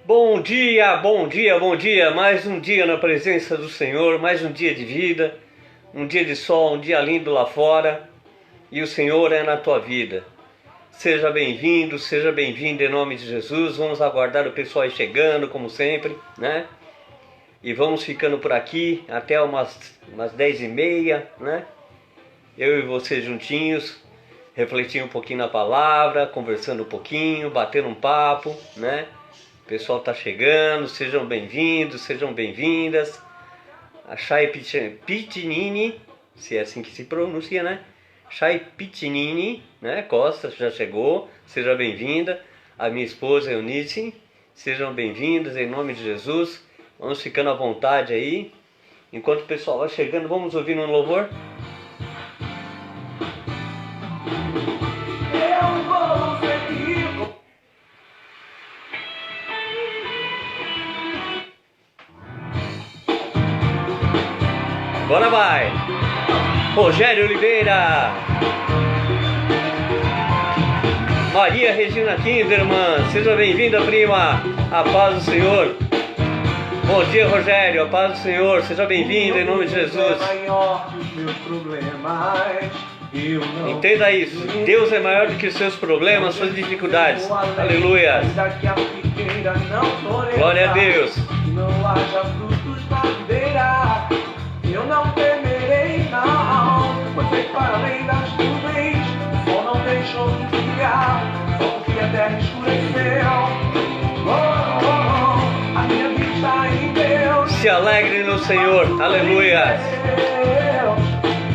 Bom dia, bom dia, bom dia. Mais um dia na presença do Senhor, mais um dia de vida, um dia de sol, um dia lindo lá fora. E o Senhor é na tua vida. Seja bem-vindo, seja bem-vinda em nome de Jesus. Vamos aguardar o pessoal aí chegando, como sempre, né? E vamos ficando por aqui até umas 10h30, né? Eu e você juntinhos, refletindo um pouquinho na palavra, conversando um pouquinho, batendo um papo, né? O pessoal está chegando, sejam bem-vindos, sejam bem-vindas. A Chay Pitinini, se é assim que se pronuncia, né? Chay Pitinini, né? Costa, já chegou, seja bem-vinda. A minha esposa Eunice, sejam bem-vindas em nome de Jesus. Vamos ficando à vontade aí. Enquanto o pessoal vai chegando, vamos ouvir um louvor? Eu vou seguir. Agora vai! Rogério Oliveira, Maria Regina Kinderman, seja bem-vinda, prima, a paz do Senhor. Bom dia, Rogério, a paz do Senhor, seja bem-vindo em nome de Jesus. Entenda isso, Deus é maior do que os seus problemas, suas dificuldades. Aleluia. Glória a Deus. Não haja frutos na videira, eu não temerei não, pois vem para além das nuvens, o sol não deixou de brilhar, só porque a terra escureceu. A minha vista em Deus. Se alegre no Senhor, aleluia.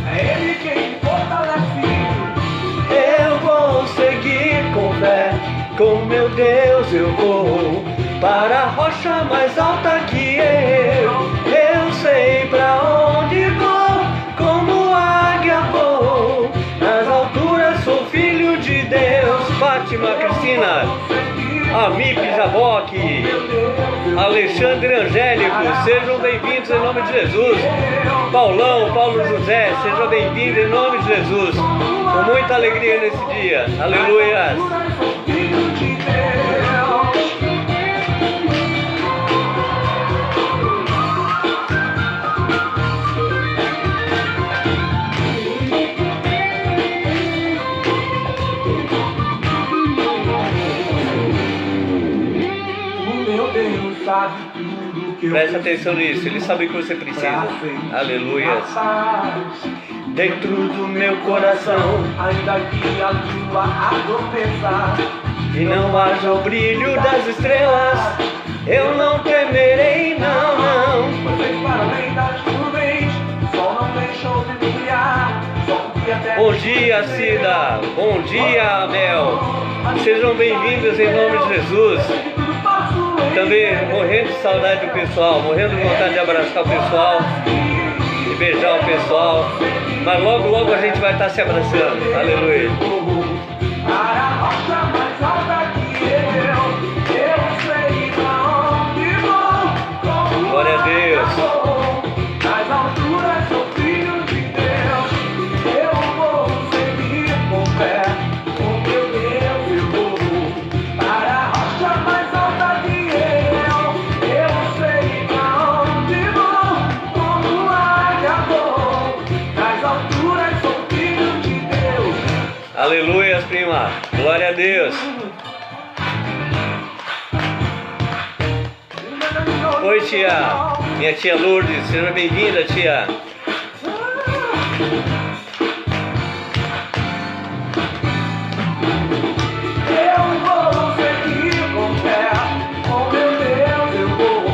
É Ele quem me fortalece. Eu vou seguir com fé, com meu Deus eu vou para a rocha mais alta que eu sei pra onde vou, como águia vou, nas alturas sou filho de Deus. Fátima Cristina, Amip Jaboque, Alexandre Angélico, sejam bem-vindos em nome de Jesus. Paulão, Paulo José, seja bem-vindo em nome de Jesus, com muita alegria nesse dia, aleluia. Preste atenção nisso, Ele sabe o que você precisa. Aleluia. Dentro do meu coração, ainda que a lua adormeça e não haja o brilho das estrelas, eu não temerei, não, não. pois vem para além das nuvens, o sol não deixou de brilhar, só porque a terra. Bom dia, Cida. Bom dia, Mel. Sejam bem-vindos em nome de Jesus. Também morrendo de saudade do pessoal, morrendo de vontade de abraçar o pessoal, de beijar o pessoal. Mas logo, logo a gente vai estar se abraçando. Aleluia. Para a rocha mais alta que eu sei pra onde vou. Glória a Deus. Nas alturas sou filho de Deus. Eu vou seguir com fé, com meu Deus eu vou. Para a rocha mais alta que eu sei pra onde vou. Como águia vou. Nas alturas sou filho de Deus. Aleluia, prima. Glória a Deus. Oi, tia. Minha tia Lourdes, seja bem-vinda, tia. Eu vou seguir com fé, com meu Deus eu vou.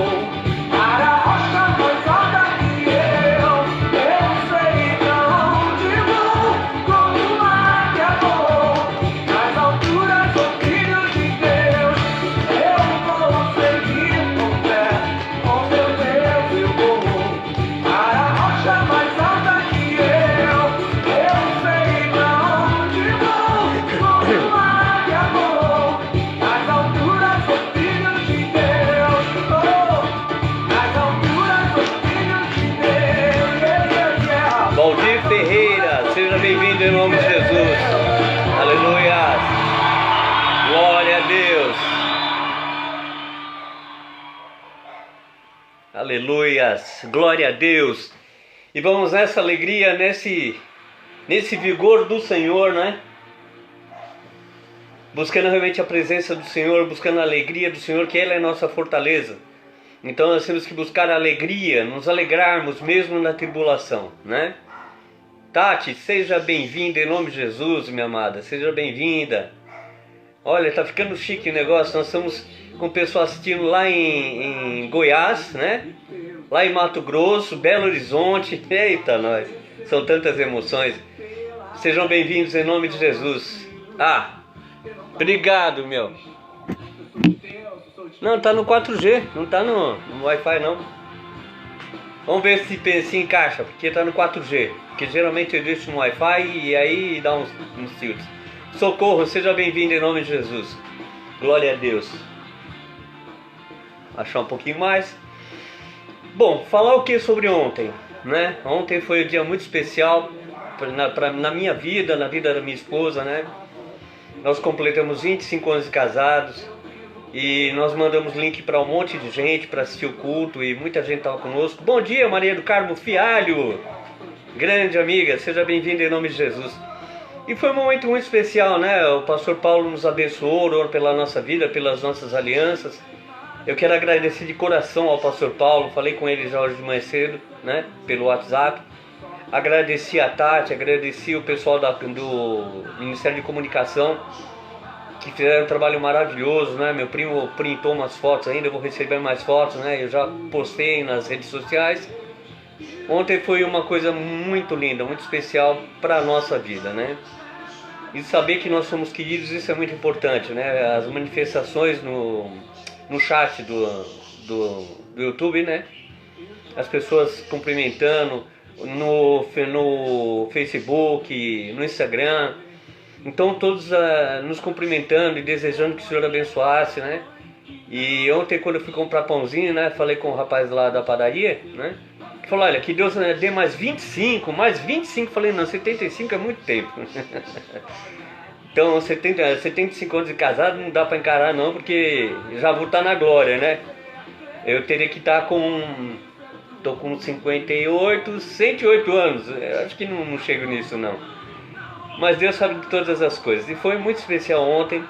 Para a rocha mais alta que eu sei pra onde vou. Como águia vou, nas alturas sou filho de Deus. Eu vou seguir com fé, com meu Deus eu vou. Para a rocha mais alta que eu Aleluias, glória a Deus. E vamos nessa alegria, nesse vigor do Senhor, né? Buscando realmente a presença do Senhor, buscando a alegria do Senhor, que Ele é a nossa fortaleza. Então nós temos que buscar a alegria, nos alegrarmos mesmo na tribulação, né? Tati, seja bem-vinda em nome de Jesus, minha amada, seja bem-vinda. Olha, tá ficando chique o negócio, nós estamos com o pessoal assistindo lá em Goiás, né? Lá em Mato Grosso, Belo Horizonte, eita nós, são tantas emoções. Sejam bem-vindos em nome de Jesus. Obrigado, meu. Não, tá no 4G, não tá no Wi-Fi não. Vamos ver se encaixa, porque tá no 4G. Porque geralmente eu deixo no Wi-Fi e aí dá uns tilts. Socorro, seja bem-vindo em nome de Jesus. Glória a Deus. Achar um pouquinho mais. Bom, falar o que sobre ontem, né? Ontem foi um dia muito especial na minha vida, na vida da minha esposa, né? Nós completamos 25 anos de casados e nós mandamos link para um monte de gente para assistir o culto e muita gente estava conosco. Bom dia, Maria do Carmo Fialho, grande amiga, seja bem-vinda em nome de Jesus. E foi um momento muito especial, né? O pastor Paulo nos abençoou, orou pela nossa vida, pelas nossas alianças. Eu quero agradecer de coração ao pastor Paulo, falei com ele já hoje de manhã cedo, né? Pelo WhatsApp. Agradeci a Tati, agradeci o pessoal do Ministério de Comunicação, que fizeram um trabalho maravilhoso, né? Meu primo printou umas fotos ainda, eu vou receber mais fotos, né? Eu já postei nas redes sociais. Ontem foi uma coisa muito linda, muito especial para a nossa vida, né? E saber que nós somos queridos, isso é muito importante, né? As manifestações no chat do YouTube, né? As pessoas cumprimentando no Facebook, no Instagram. Então todos nos cumprimentando e desejando que o Senhor abençoasse, né? E ontem quando eu fui comprar pãozinho, né? Falei com o rapaz lá da padaria, né? Que falou, olha, que Deus dê mais 25. Falei, não, 75 é muito tempo. Então 75 anos de casado não dá para encarar não, porque já vou estar na glória, né? Eu teria que estar tô com 58, 108 anos. Eu acho que não chego nisso não. Mas Deus sabe de todas as coisas. E foi muito especial ontem.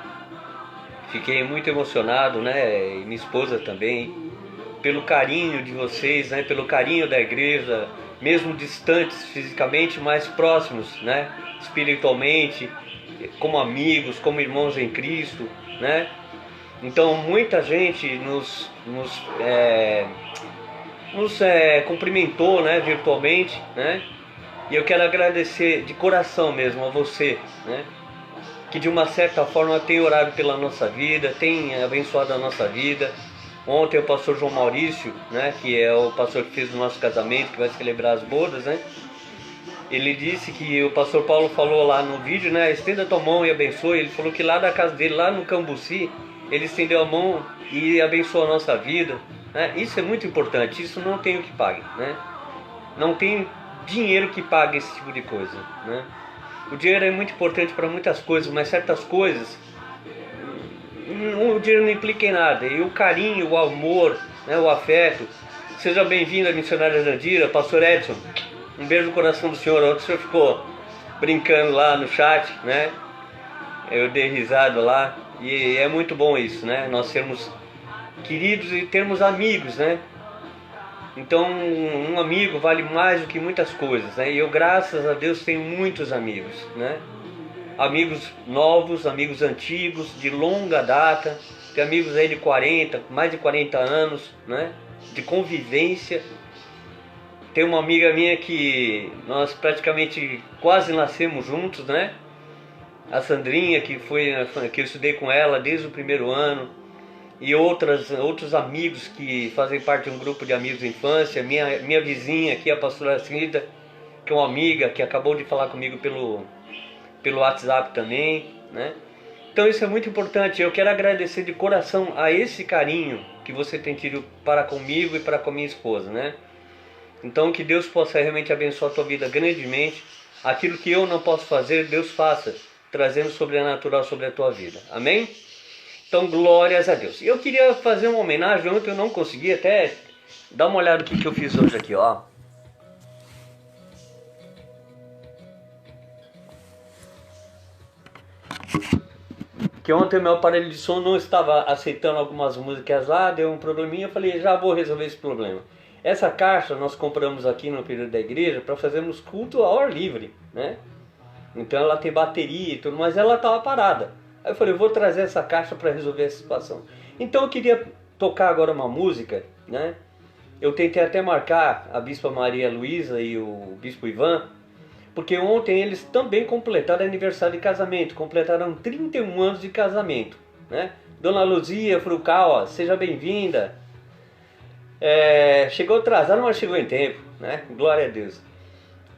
Fiquei muito emocionado, né? E minha esposa também. Pelo carinho de vocês, né? Pelo carinho da igreja. Mesmo distantes fisicamente, mas próximos, né? Espiritualmente, como amigos, como irmãos em Cristo, né? Então muita gente nos cumprimentou, né, virtualmente, né? E eu quero agradecer de coração mesmo a você, né? Que de uma certa forma tem orado pela nossa vida, tem abençoado a nossa vida. Ontem o pastor João Maurício, né, que é o pastor que fez o nosso casamento, que vai celebrar as bodas, né? Ele disse que o pastor Paulo falou lá no vídeo, né? Estenda a tua mão e abençoe. Ele falou que lá da casa dele, lá no Cambuci, ele estendeu a mão e abençoou a nossa vida, né? Isso é muito importante, isso não tem o que pague, né? Não tem dinheiro que pague esse tipo de coisa, né? O dinheiro é muito importante para muitas coisas, mas certas coisas o dinheiro não implica em nada. E o carinho, o amor, né, o afeto. Seja bem-vindo a missionária Jandira, pastor Edson. Um beijo no coração do senhor. Ontem o senhor ficou brincando lá no chat, né? Eu dei risada lá. E é muito bom isso, né? Nós sermos queridos e termos amigos, né? Então um amigo vale mais do que muitas coisas, né? E eu, graças a Deus, tenho muitos amigos, né? Amigos novos, amigos antigos, de longa data. Tenho amigos aí de 40, mais de 40 anos, né? De convivência. Tem uma amiga minha que nós praticamente quase nascemos juntos, né? A Sandrinha, que eu estudei com ela desde o primeiro ano. E outros amigos que fazem parte de um grupo de amigos de infância. Minha vizinha aqui, a pastora Cida, que é uma amiga que acabou de falar comigo pelo WhatsApp também, né? Então isso é muito importante. Eu quero agradecer de coração a esse carinho que você tem tido para comigo e para com a minha esposa, né? Então que Deus possa realmente abençoar a tua vida grandemente. Aquilo que eu não posso fazer, Deus faça, trazendo sobrenatural sobre a tua vida. Amém? Então glórias a Deus. Eu queria fazer uma homenagem, ontem eu não consegui, até Dá uma olhada no que eu fiz hoje aqui, ó. Que ontem meu aparelho de som não estava aceitando algumas músicas lá, deu um probleminha, eu falei, já vou resolver esse problema. Essa caixa nós compramos aqui no período da igreja para fazermos culto ao ar livre, né? Então ela tem bateria e tudo, mas ela estava parada. Aí eu falei, eu vou trazer essa caixa para resolver essa situação. Então eu queria tocar agora uma música, né? Eu tentei até marcar a Bispa Maria Luísa e o Bispo Ivan, porque ontem eles também completaram aniversário de casamento, completaram 31 anos de casamento, né? Dona Luzia Frucal, seja bem-vinda. Chegou atrasado, mas chegou em tempo, né? Glória a Deus.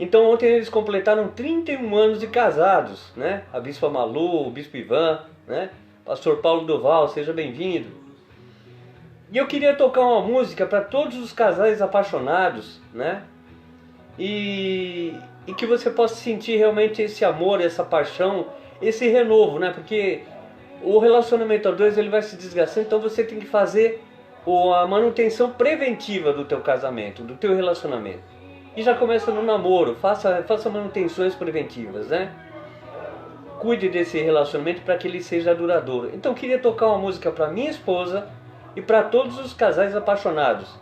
Então ontem eles completaram 31 anos de casados, né? A Bispa Malu, o Bispo Ivan, né? Pastor Paulo Duval, seja bem-vindo. E eu queria tocar uma música para todos os casais apaixonados, né? E que você possa sentir realmente esse amor, essa paixão, esse renovo, né? Porque o relacionamento a dois ele vai se desgastando, então você tem que fazer a manutenção preventiva do teu casamento, do teu relacionamento. E já começa no namoro, faça manutenções preventivas, né? Cuide desse relacionamento para que ele seja duradouro. Então eu queria tocar uma música para minha esposa e para todos os casais apaixonados.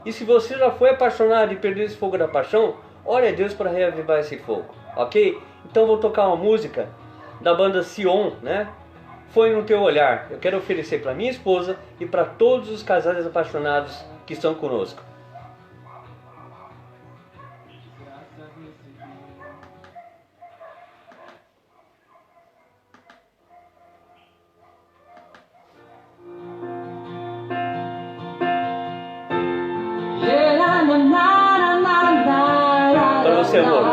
E se você já foi apaixonado e perdeu esse fogo da paixão, ore a Deus para reavivar esse fogo, ok? Então vou tocar uma música da banda Sion, né? Foi no Teu Olhar. Eu quero oferecer para minha esposa e para todos os casais apaixonados que estão conosco. Para você, amor.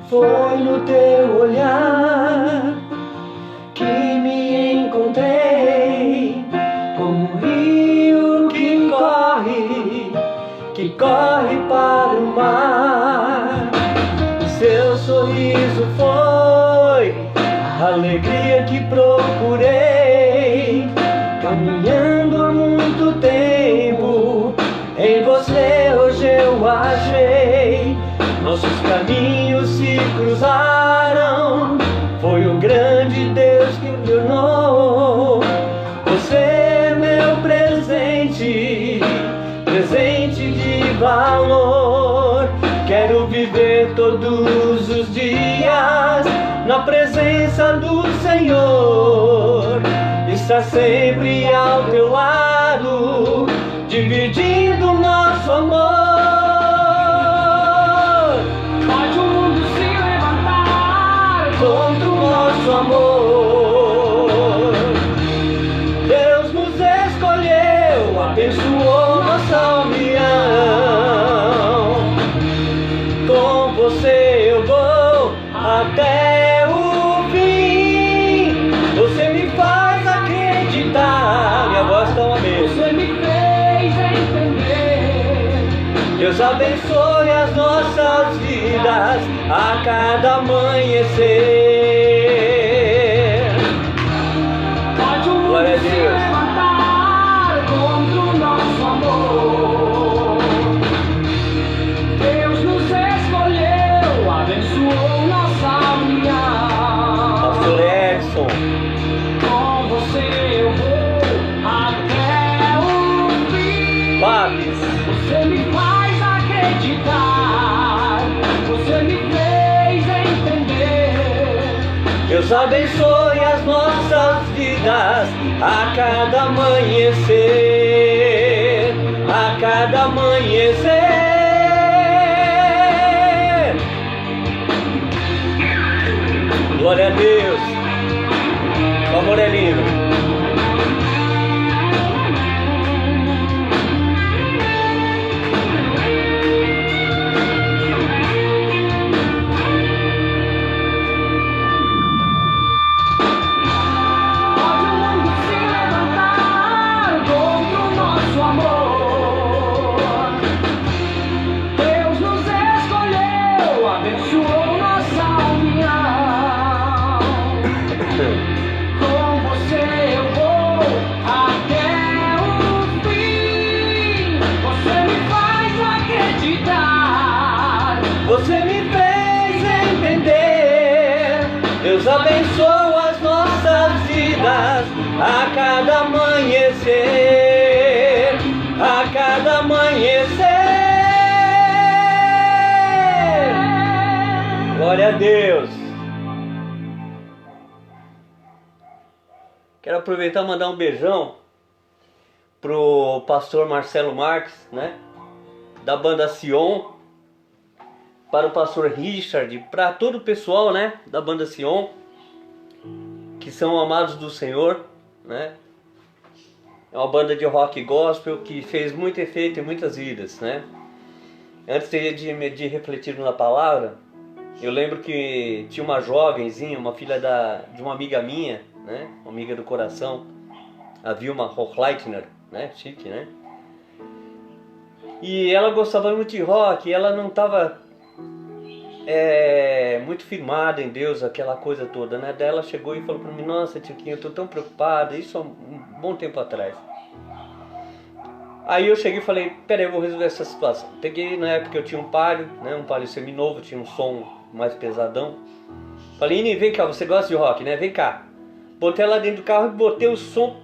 Foi no teu olhar que me encontrei, como um rio que corre para o mar. Seu sorriso foi a alegria que procurei, caminhando há muito tempo, em você hoje eu achei. Nossos caminhos se cruzaram, foi o grande Deus que me ornou. Você é meu presente, presente de valor. Quero viver todos os dias na presença do Senhor, estar sempre ao teu lado, dividindo nosso amor. Contra o nosso amor, Deus nos escolheu, abençoou nossa união. Com você eu vou até o fim. Você me faz acreditar. Minha voz está uma bênção. Você me fez entender. Deus abençoe as nossas vidas a cada amanhecer. Glória a Deus. Levantar contra o nosso amor. Deus nos escolheu, abençoou nossa união. Pastor Edson. Com você eu vou até o fim. Papis. Você me faz acreditar. Você me fez entender. Deus abençoe as nossas vidas a cada amanhecer, a cada amanhecer. Glória a Deus. O amor é lindo. Deus abençoa as nossas vidas a cada amanhecer, a cada amanhecer. Glória a Deus. Quero aproveitar e mandar um beijão pro pastor Marcelo Marques, né, da banda Sion, para o pastor Richard, para todo o pessoal, né, da banda Sion, que são amados do Senhor, né? É uma banda de rock gospel que fez muito efeito em muitas vidas, né? Antes de refletir na palavra, eu lembro que tinha uma jovenzinha, uma filha de uma amiga minha, né, uma amiga do coração, a Vilma Hochleitner, né, chique, né? E ela gostava muito de rock, e ela não estava muito firmada em Deus, aquela coisa toda, né? Daí ela chegou e falou para mim: nossa, Tiquinho, eu estou tão preocupada, isso há um bom tempo atrás. Aí eu cheguei e falei: peraí, eu vou resolver essa situação. Peguei, na época eu tinha um Palio, né, um Palio seminovo, tinha um som mais pesadão. Falei: Ine, vem cá, você gosta de rock, né? Vem cá. Botei ela dentro do carro e botei o som,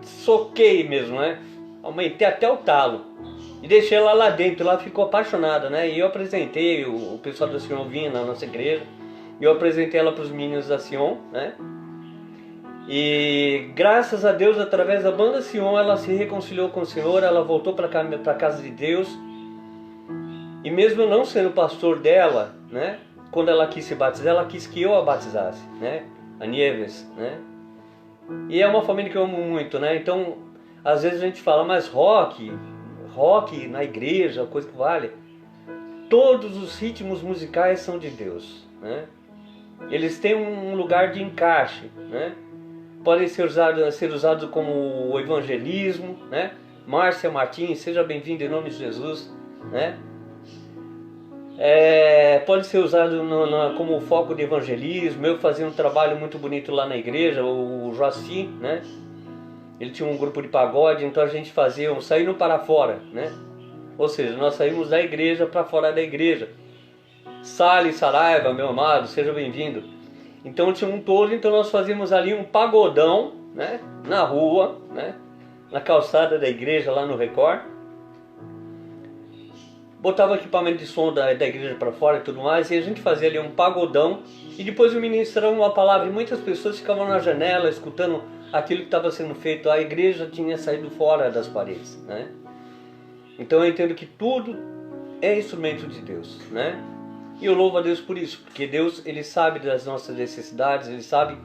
soquei mesmo, né? Aumentei até o talo. E deixei ela lá dentro, ela ficou apaixonada, né? E eu apresentei, o pessoal da Sion vinha na nossa igreja, e eu apresentei ela para os meninos da Sion, né? E graças a Deus, através da banda Sion, ela se reconciliou com o Senhor, ela voltou para a casa de Deus. E mesmo eu não sendo pastor dela, né? Quando ela quis se batizar, ela quis que eu a batizasse, né? A Nieves, né? E é uma família que eu amo muito, né? Então, às vezes a gente fala, mas rock na igreja, coisa que vale. Todos os ritmos musicais são de Deus, né? Eles têm um lugar de encaixe, né? Podem ser usados como o evangelismo, né? Márcia Martins, seja bem-vinda em nome de Jesus, né? Pode ser usado como foco de evangelismo. Eu fazia um trabalho muito bonito lá na igreja, o Joaci, né? Ele tinha um grupo de pagode, então a gente fazia um saindo para fora, né? Ou seja, nós saímos da igreja para fora da igreja. Sale Saraiva, meu amado, seja bem-vindo. Então tinha um todo, então nós fazíamos ali um pagodão, né? Na rua, né? Na calçada da igreja, lá no Record. Botava equipamento de som da igreja para fora e tudo mais, e a gente fazia ali um pagodão, e depois o ministrava uma palavra, e muitas pessoas ficavam na janela escutando aquilo que estava sendo feito. A igreja tinha saído fora das paredes, né? Então eu entendo que tudo é instrumento de Deus, né? E eu louvo a Deus por isso, porque Deus, Ele sabe das nossas necessidades, Ele sabe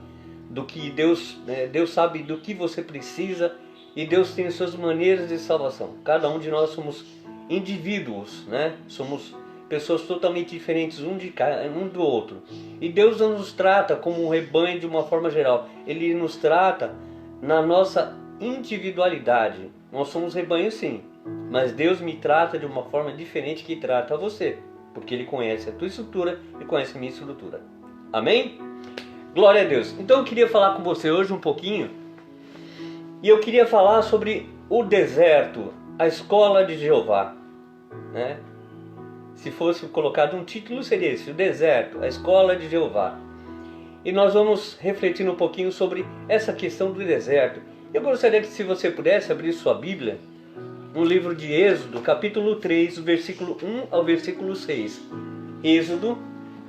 do que Deus sabe do que você precisa, e Deus tem as suas maneiras de salvação. Cada um de nós somos indivíduos, né? Somos pessoas totalmente diferentes um do outro. E Deus não nos trata como um rebanho de uma forma geral. Ele nos trata na nossa individualidade. Nós somos rebanho sim, mas Deus me trata de uma forma diferente que trata você, porque Ele conhece a tua estrutura e conhece a minha estrutura. Amém? Glória a Deus. Então eu queria falar com você hoje um pouquinho, e eu queria falar sobre o deserto, a escola de Jeová, né? Se fosse colocado um título, seria esse: o deserto, a escola de Jeová. E nós vamos refletir um pouquinho sobre essa questão do deserto. Eu gostaria que, se você pudesse abrir sua Bíblia no livro de Êxodo, capítulo 3, do versículo 1 ao versículo 6. Êxodo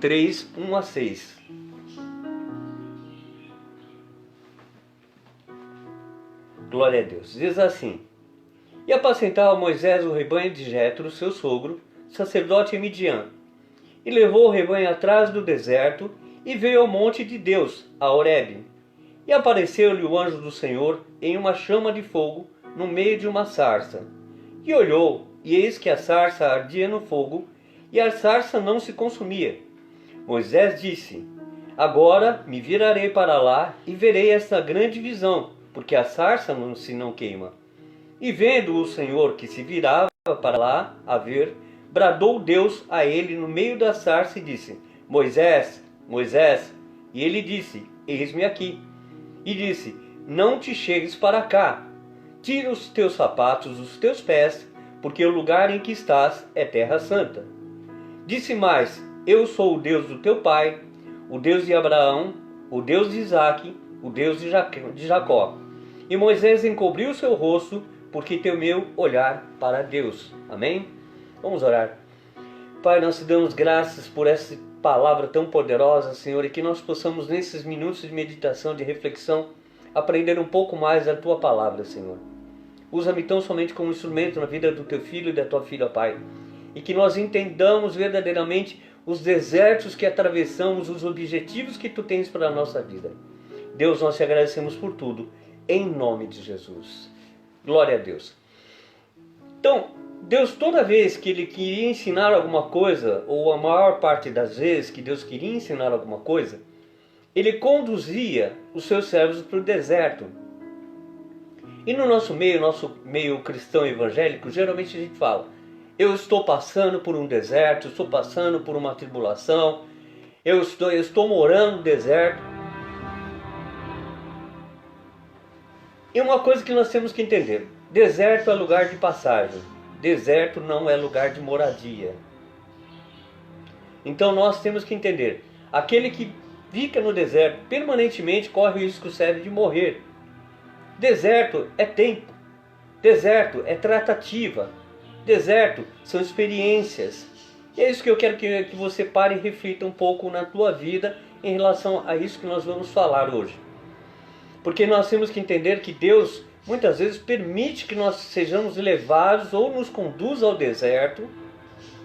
3, 1 a 6. Glória a Deus. Diz assim: E apacentava Moisés o rebanho de Jetro, seu sogro, sacerdote em Midian. E levou o rebanho atrás do deserto, e veio ao monte de Deus, a Horebe. E apareceu-lhe o anjo do Senhor em uma chama de fogo, no meio de uma sarça. E olhou, e eis que a sarça ardia no fogo, e a sarça não se consumia. Moisés disse: Agora me virarei para lá, e verei esta grande visão, porque a sarça não queima. E vendo o Senhor que se virava para lá a ver, bradou Deus a ele no meio da sarça e disse: Moisés, Moisés. E ele disse: Eis-me aqui. E disse: Não te chegues para cá. Tira os teus sapatos dos teus pés, porque o lugar em que estás é terra santa. Disse mais: Eu sou o Deus do teu pai, o Deus de Abraão, o Deus de Isaque, o Deus de Jacó. E Moisés encobriu seu rosto, porque temeu olhar para Deus. Amém? Vamos orar. Pai, nós te damos graças por essa palavra tão poderosa, Senhor, e que nós possamos, nesses minutos de meditação, de reflexão, aprender um pouco mais da Tua palavra, Senhor. Usa-me tão somente como instrumento na vida do Teu Filho e da Tua Filha, Pai. E que nós entendamos verdadeiramente os desertos que atravessamos, os objetivos que Tu tens para a nossa vida. Deus, nós te agradecemos por tudo, em nome de Jesus. Glória a Deus. Então, Deus, toda vez que Ele queria ensinar alguma coisa, ou a maior parte das vezes que Deus queria ensinar alguma coisa, Ele conduzia os seus servos para o deserto. E no nosso meio cristão evangélico, geralmente a gente fala: eu estou passando por um deserto, estou passando por uma tribulação, eu estou morando no deserto. E uma coisa que nós temos que entender: deserto é lugar de passagem, deserto não é lugar de moradia. Então nós temos que entender: aquele que fica no deserto permanentemente corre o risco sério de morrer. Deserto é tempo, deserto é tratativa, deserto são experiências. E é isso que eu quero que você pare e reflita um pouco na tua vida em relação a isso que nós vamos falar hoje. Porque nós temos que entender que Deus muitas vezes permite que nós sejamos levados ou nos conduz ao deserto,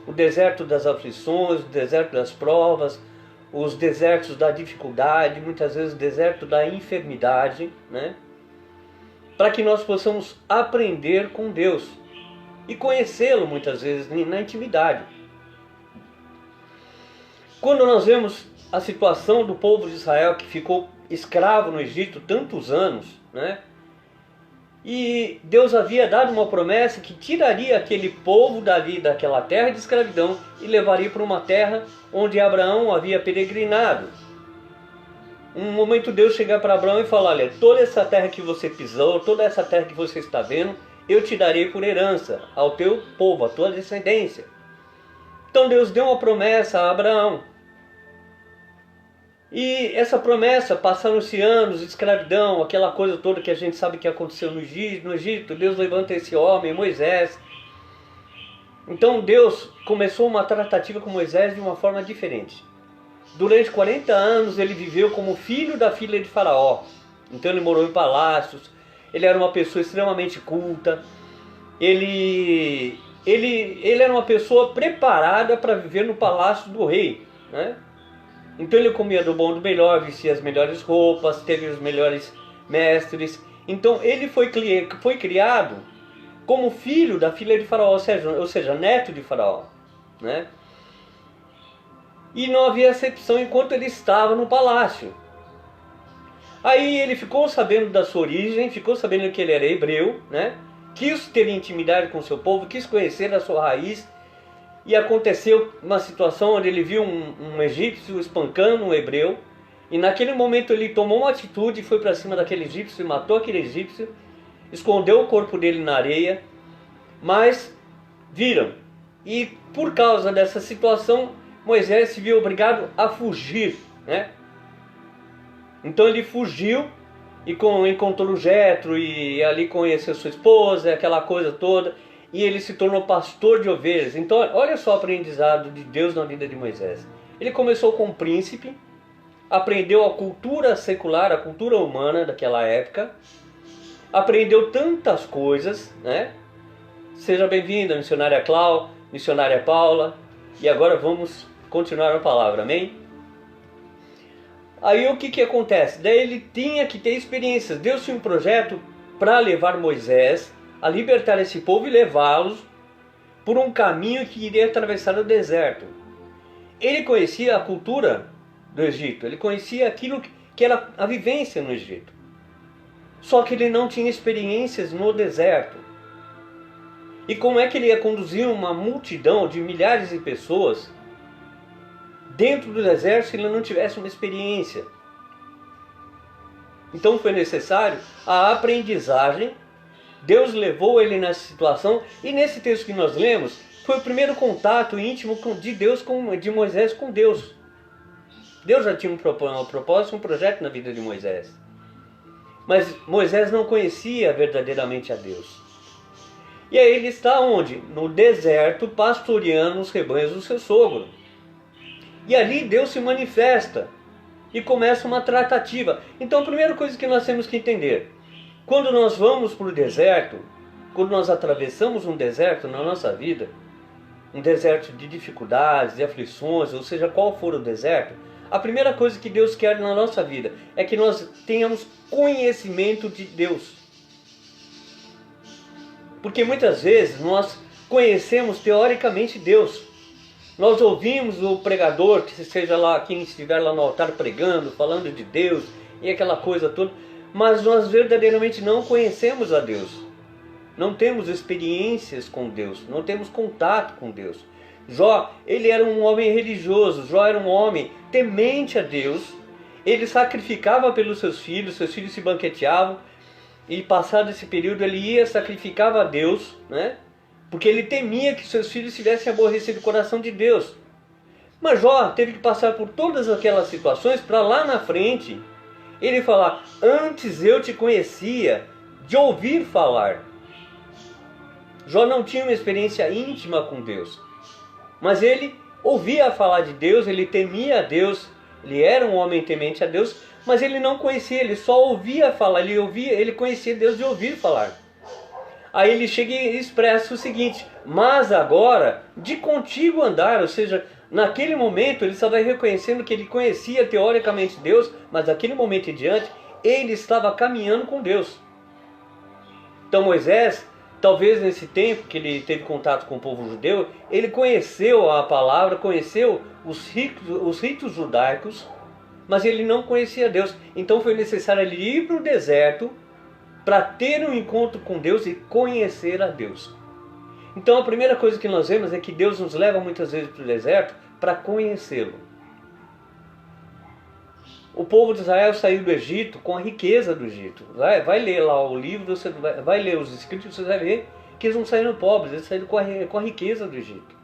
o deserto das aflições, o deserto das provas, os desertos da dificuldade, muitas vezes o deserto da enfermidade, né? Para que nós possamos aprender com Deus e conhecê-lo muitas vezes na intimidade. Quando nós vemos a situação do povo de Israel que ficou escravo no Egito tantos anos, né? E Deus havia dado uma promessa que tiraria aquele povo dali daquela terra de escravidão e levaria para uma terra onde Abraão havia peregrinado. Um momento Deus chegar para Abraão e falar: olha, toda essa terra que você pisou, toda essa terra que você está vendo, eu te darei por herança ao teu povo, à tua descendência. Então Deus deu uma promessa a Abraão. E essa promessa, passaram-se anos de escravidão, aquela coisa toda que a gente sabe que aconteceu no Egito, Deus levanta esse homem, Moisés. Então Deus começou uma tratativa com Moisés de uma forma diferente. Durante 40 anos ele viveu como filho da filha de Faraó. Então ele morou em palácios, ele era uma pessoa extremamente culta, ele era uma pessoa preparada para viver no palácio do rei, né? Então ele comia do bom do melhor, vestia as melhores roupas, teve os melhores mestres. Então ele foi criado como filho da filha de Faraó, ou seja, neto de Faraó, né? E não havia exceção enquanto ele estava no palácio. Aí ele ficou sabendo da sua origem, ficou sabendo que ele era hebreu, né? Quis ter intimidade com o seu povo, quis conhecer a sua raiz. E aconteceu uma situação onde ele viu um egípcio espancando um hebreu. E naquele momento ele tomou uma atitude, foi para cima daquele egípcio e matou aquele egípcio. Escondeu o corpo dele na areia. Mas viram. E por causa dessa situação, Moisés se viu obrigado a fugir, né? Então ele fugiu e encontrou Jetro e ali conheceu sua esposa, aquela coisa toda. E ele se tornou pastor de ovelhas. Então olha só o aprendizado de Deus na vida de Moisés. Ele começou como príncipe, aprendeu a cultura secular, a cultura humana daquela época, aprendeu tantas coisas, né? Seja bem-vinda, missionária Clau, missionária Paula. E agora vamos continuar a palavra, amém? Aí o que acontece? Daí ele tinha que ter experiências. Deus tinha um projeto para levar Moisés a libertar esse povo e levá-los por um caminho que iria atravessar o deserto. Ele conhecia a cultura do Egito, ele conhecia aquilo que era a vivência no Egito. Só que ele não tinha experiências no deserto. E como é que ele ia conduzir uma multidão de milhares de pessoas dentro do deserto se ele não tivesse uma experiência? Então foi necessário a aprendizagem. Deus levou ele nessa situação, e nesse texto que nós lemos, foi o primeiro contato íntimo de Moisés com Deus. Deus já tinha um propósito, um projeto na vida de Moisés. Mas Moisés não conhecia verdadeiramente a Deus. E aí ele está onde? No deserto, pastoreando os rebanhos do seu sogro. E ali Deus se manifesta e começa uma tratativa. Então a primeira coisa que nós temos que entender, quando nós vamos para o deserto, quando nós atravessamos um deserto na nossa vida, um deserto de dificuldades, de aflições, ou seja, qual for o deserto, a primeira coisa que Deus quer na nossa vida é que nós tenhamos conhecimento de Deus. Porque muitas vezes nós conhecemos teoricamente Deus. Nós ouvimos o pregador, que seja lá quem estiver lá no altar pregando, falando de Deus e aquela coisa toda, mas nós verdadeiramente não conhecemos a Deus. Não temos experiências com Deus, não temos contato com Deus. Jó, ele era um homem religioso, Jó era um homem temente a Deus, ele sacrificava pelos seus filhos se banqueteavam, e passado esse período ele ia, sacrificava a Deus, né? Porque ele temia que seus filhos tivessem aborrecido o coração de Deus. Mas Jó teve que passar por todas aquelas situações para lá na frente ele falar: antes eu te conhecia de ouvir falar. Jó não tinha uma experiência íntima com Deus, mas ele ouvia falar de Deus, ele temia a Deus, ele era um homem temente a Deus, mas ele não conhecia, ele só ouvia falar, ele conhecia Deus de ouvir falar. Aí ele chega e expressa o seguinte: mas agora de contigo andar, ou seja, naquele momento ele só vai reconhecendo que ele conhecia teoricamente Deus, mas daquele momento em diante ele estava caminhando com Deus. Então Moisés, talvez nesse tempo que ele teve contato com o povo judeu, ele conheceu a palavra, conheceu os ritos judaicos, mas ele não conhecia Deus. Então foi necessário ele ir para o deserto para ter um encontro com Deus e conhecer a Deus. Então a primeira coisa que nós vemos é que Deus nos leva muitas vezes para o deserto para conhecê-lo. O povo de Israel saiu do Egito com a riqueza do Egito. Vai ler lá o livro, você vai ler os escritos, você vai ver que eles não saíram pobres, eles saíram com a riqueza do Egito.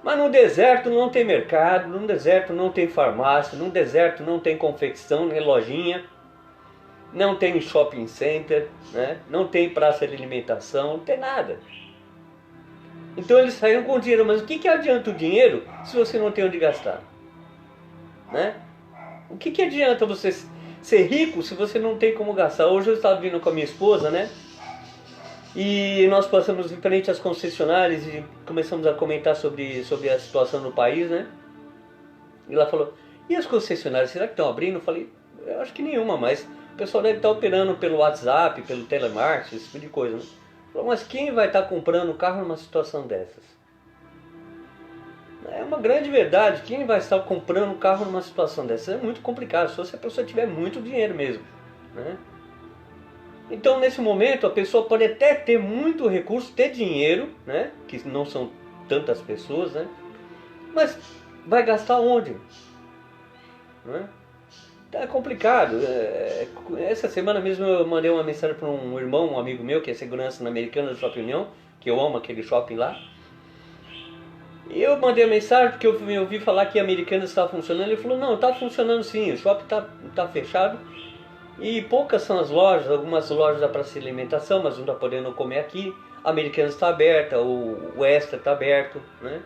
Mas no deserto não tem mercado, no deserto não tem farmácia, no deserto não tem confecção, nem lojinha, não tem shopping center, né? Não tem praça de alimentação, não tem nada. Então eles saíram com dinheiro, mas o que adianta o dinheiro se você não tem onde gastar? Né? O que adianta você ser rico se você não tem como gastar? Hoje eu estava vindo com a minha esposa, né? E nós passamos em frente às concessionárias e começamos a comentar sobre a situação no país, né? E ela falou: e as concessionárias, será que estão abrindo? Eu falei: eu acho que nenhuma, mas o pessoal deve estar operando pelo WhatsApp, pelo telemarketing, esse tipo de coisa, né? Falou: mas quem vai estar comprando carro numa situação dessas? É uma grande verdade. Quem vai estar comprando carro numa situação dessas? É muito complicado, só se a pessoa tiver muito dinheiro mesmo, né? Então nesse momento a pessoa pode até ter muito recurso, ter dinheiro, né? Que não são tantas pessoas, né? Mas vai gastar onde? Né? É complicado. Essa semana mesmo eu mandei uma mensagem para um irmão, um amigo meu, que é segurança na Americanas do Shopping União, que eu amo aquele shopping lá. E eu mandei a mensagem porque eu ouvi falar que a Americanas estava funcionando. Ele falou: não, está funcionando sim, o shopping tá fechado. E poucas são as lojas, algumas lojas dá para se alimentação, mas não está podendo comer aqui. A Americanas está aberta, o Extra está aberto, né?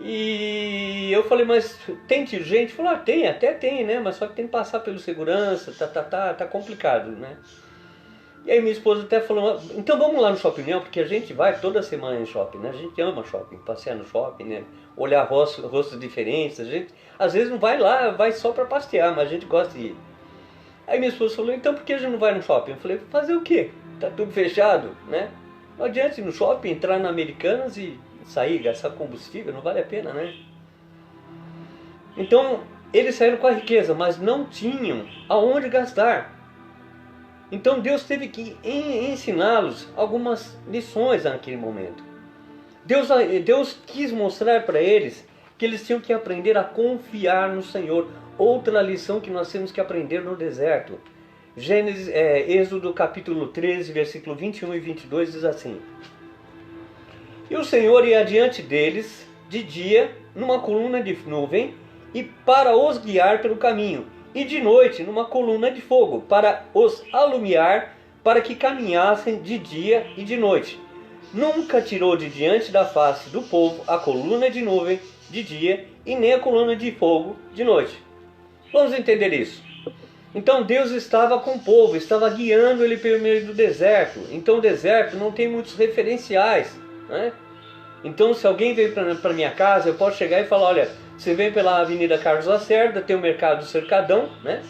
E eu falei: mas tem gente? Ele falou: tem, até tem, né? Mas só que tem que passar pelo segurança, tá complicado, né? E aí minha esposa até falou: então vamos lá no Shopping União, porque a gente vai toda semana em shopping, né? A gente ama shopping, passear no shopping, né? Olhar rostos diferentes. A gente às vezes não vai lá, vai só para passear, mas a gente gosta de ir. Aí minha esposa falou: então por que a gente não vai no shopping? Eu falei: fazer o quê? Tá tudo fechado, né? Não adianta ir no shopping, entrar na Americanas e sair, gastar combustível, não vale a pena, né? Então eles saíram com a riqueza, mas não tinham aonde gastar. Então Deus teve que ensiná-los algumas lições naquele momento. Deus quis mostrar para eles que eles tinham que aprender a confiar no Senhor. Outra lição que nós temos que aprender no deserto. Êxodo capítulo 13, versículo 21 e 22 diz assim: e o Senhor ia adiante deles de dia numa coluna de nuvem e para os guiar pelo caminho, e de noite numa coluna de fogo, para os alumiar, para que caminhassem de dia e de noite. Nunca tirou de diante da face do povo a coluna de nuvem de dia e nem a coluna de fogo de noite. Vamos entender isso. Então Deus estava com o povo, estava guiando ele pelo meio do deserto. Então o deserto não tem muitos referenciais, né? Então se alguém veio para minha casa, eu posso chegar e falar, olha, você vem pela Avenida Carlos Lacerda, tem o Mercado do Cercadão, né?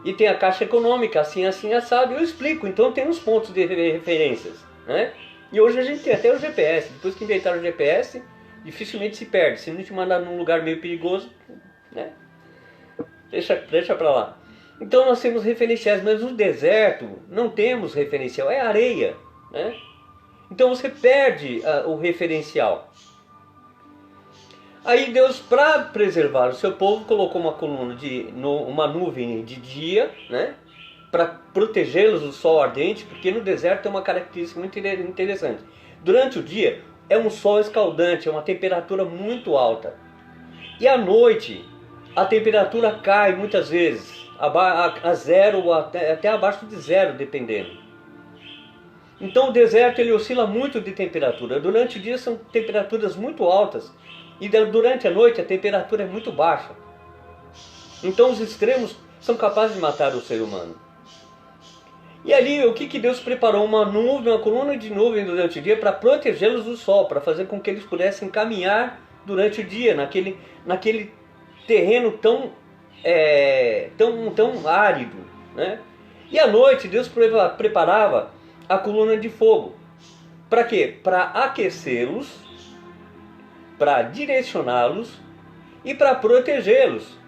E tem a Caixa Econômica, assim, assim, assado, e eu explico. Então tem uns pontos de referências, né? E hoje a gente tem até o GPS. Depois que inventaram o GPS, dificilmente se perde. Se não te mandar num lugar meio perigoso, né? Deixa para lá. Então nós temos referenciais, mas no deserto não temos referencial, é areia, né? Então você perde o referencial. Aí Deus, para preservar o seu povo, colocou uma coluna uma nuvem de dia, né? Para protegê-los do sol ardente, porque no deserto tem uma característica muito interessante. Durante o dia é um sol escaldante, é uma temperatura muito alta. E à noite a temperatura cai muitas vezes a zero ou até abaixo de zero, dependendo. Então o deserto ele oscila muito de temperatura. Durante o dia são temperaturas muito altas e durante a noite a temperatura é muito baixa. Então os extremos são capazes de matar o ser humano. E ali o que Deus preparou? Uma nuvem, uma coluna de nuvem durante o dia para protegê-los do sol, para fazer com que eles pudessem caminhar durante o dia naquele terreno tão árido, né? E à noite Deus preparava a coluna de fogo. Para quê? Para aquecê-los, para direcioná-los e para protegê-los.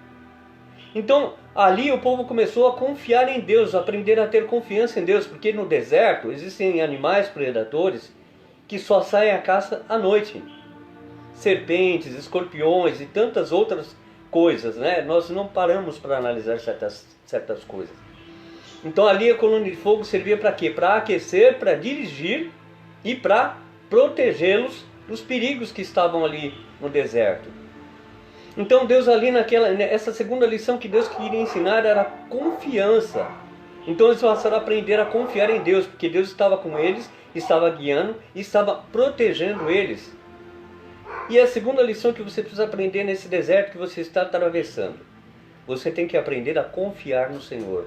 Então ali o povo começou a confiar em Deus, a aprender a ter confiança em Deus, porque no deserto existem animais predadores que só saem à caça à noite. Serpentes, escorpiões e tantas outras coisas, né? Nós não paramos para analisar certas coisas. Então ali a coluna de fogo servia para quê? Para aquecer, para dirigir e para protegê-los dos perigos que estavam ali no deserto. Então Deus ali essa segunda lição que Deus queria ensinar era confiança. Então eles passaram a aprender a confiar em Deus, porque Deus estava com eles, estava guiando e estava protegendo eles. E a segunda lição que você precisa aprender nesse deserto que você está atravessando, você tem que aprender a confiar no Senhor.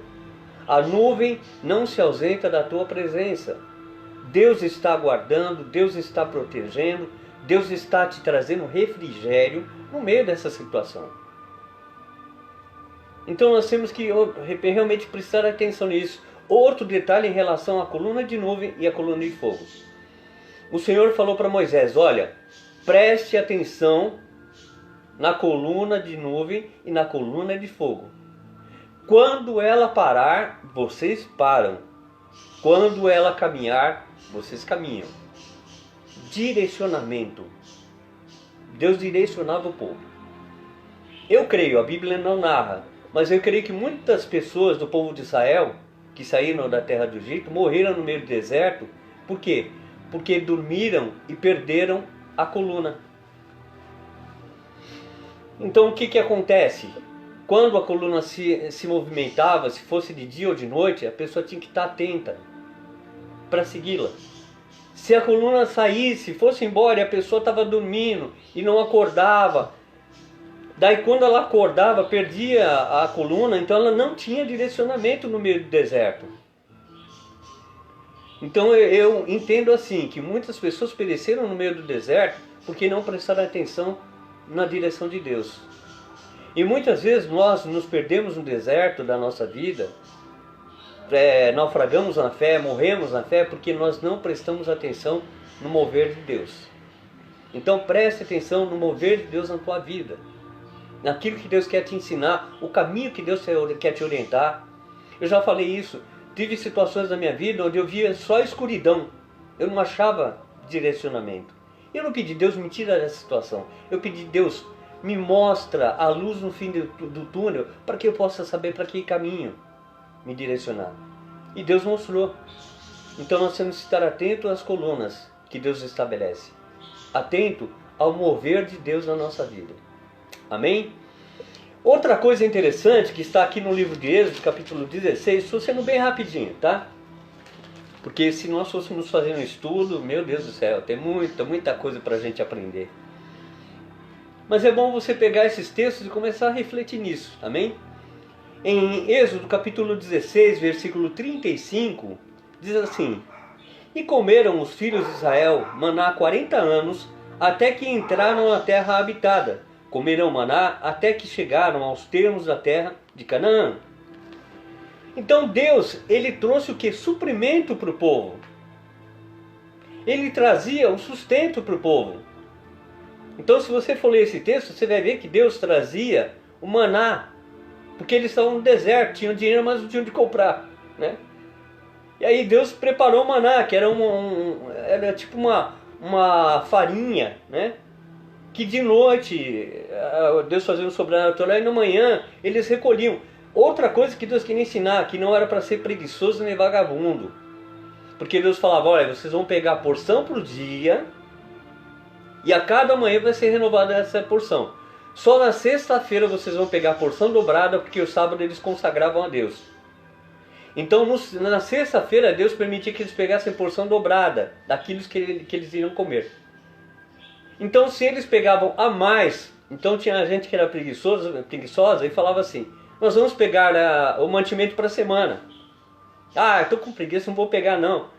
A nuvem não se ausenta da tua presença. Deus está aguardando, Deus está protegendo, Deus está te trazendo refrigério no meio dessa situação. Então nós temos que realmente prestar atenção nisso. Outro detalhe em relação à coluna de nuvem e à coluna de fogo. O Senhor falou para Moisés, olha, preste atenção na coluna de nuvem e na coluna de fogo. Quando ela parar, vocês param. Quando ela caminhar, vocês caminham. Direcionamento. Deus direcionava o povo. Eu creio, a Bíblia não narra, mas eu creio que muitas pessoas do povo de Israel, que saíram da terra do Egito, morreram no meio do deserto. Por quê? Porque dormiram e perderam a coluna. Então o que acontece? Quando a coluna se movimentava, se fosse de dia ou de noite, a pessoa tinha que estar atenta para segui-la. Se a coluna saísse, fosse embora e a pessoa estava dormindo e não acordava, daí quando ela acordava, perdia a coluna, então ela não tinha direcionamento no meio do deserto. Então eu entendo assim, que muitas pessoas pereceram no meio do deserto porque não prestaram atenção na direção de Deus. E muitas vezes nós nos perdemos no deserto da nossa vida, naufragamos na fé, morremos na fé, porque nós não prestamos atenção no mover de Deus. Então preste atenção no mover de Deus na tua vida, naquilo que Deus quer te ensinar, o caminho que Deus quer te orientar. Eu já falei isso, tive situações na minha vida onde eu via só escuridão, eu não achava direcionamento. Eu não pedi, Deus me tira dessa situação, eu pedi, Deus me mostra a luz no fim do túnel, para que eu possa saber para que caminho me direcionar. E Deus mostrou. Então nós temos que estar atento às colunas que Deus estabelece. Atento ao mover de Deus na nossa vida. Amém? Outra coisa interessante que está aqui no livro de Êxodo, capítulo 16, estou sendo bem rapidinho, tá? Porque se nós fôssemos fazer um estudo, meu Deus do céu, tem muita coisa para a gente aprender. Mas é bom você pegar esses textos e começar a refletir nisso, amém? Em Êxodo capítulo 16, versículo 35, diz assim: E comeram os filhos de Israel maná 40 anos, até que entraram na terra habitada. Comeram maná até que chegaram aos termos da terra de Canaã. Então Deus, Ele trouxe o que? Suprimento para o povo. Ele trazia o sustento para o povo. Então se você for ler esse texto, você vai ver que Deus trazia o maná. Porque eles estavam no deserto, tinham dinheiro, mas não tinham de comprar, né? E aí Deus preparou o maná, que era, era tipo uma farinha, né? Que de noite Deus fazia um sobrenatural e na manhã eles recolhiam. Outra coisa que Deus queria ensinar, que não era para ser preguiçoso nem vagabundo. Porque Deus falava, olha, vocês vão pegar a porção por dia e a cada manhã vai ser renovada essa porção. Só na sexta-feira vocês vão pegar a porção dobrada, porque o sábado eles consagravam a Deus. Então na sexta-feira Deus permitia que eles pegassem porção dobrada daquilo que eles iriam comer. Então se eles pegavam a mais, então tinha gente que era preguiçosa e falava assim, nós vamos pegar o mantimento para a semana. Ah, eu estou com preguiça, não vou pegar não.